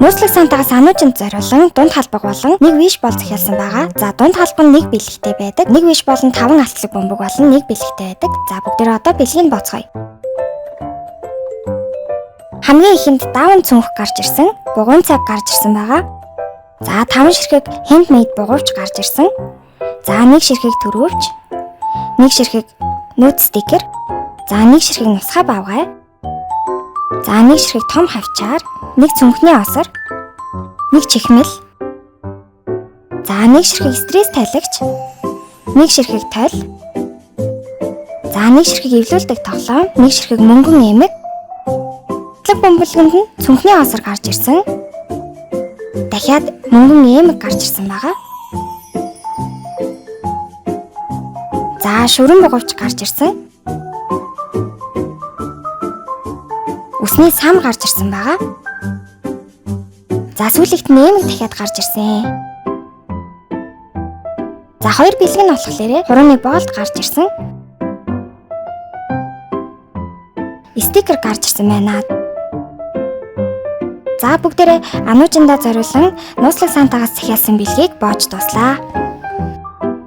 Нууцлаг сантагаас ануужинд зориулан дунд халбаг болон нэг виш бол захиалсан байгаа. За дунд халбаг нь нэг бэлэгтэй байдаг. Нэг виш болон 5 алтлаг бөмбөг болон нэг бэлэгтэй байдаг. За бүгдээрээ одоо бэлгийг боцгоё. Хамгийн ихэнд даун цүнх гарч ирсэн, бугуун цаг гарч ирсэн байгаа. За 5 ширхэг handmade бугуувч гарч ирсэн. За 1 ширхэг төрөвч, 1 ширхэг нүүт стикер, за 1 ширхэг нусгай бавгай, за 1 ширхэг том хавчаар, 1 цүнхний осор, 1 чихмэл, за 1 ширхэг стресс тайлагч, 1 ширхэг тойл, за 1 ширхэг эвлүүлдэг тоглоом, 1 ширхэг мөнгөн эмэг. Алтлаг бөмбөлгөнд нь цүнхний осор гарч ирсэн. Дахиад мөнгөн эмэг гарч ирсэн байгаа. За шүрэн бугуувч гарч ирсэн. Үсний сам гарч ирсэн байгаа. За сүүлэгт нэмэг дахиад гарч ирсэн. За хоёр бэлэг нь болохоор хурууны болт гарч ирсэн. Стикер гарч ирсэн байна. За бүгдээрээ ануужиндаа зориулсан нууцлаг сантагаас захиалсан бэлгийг боож дуслаа.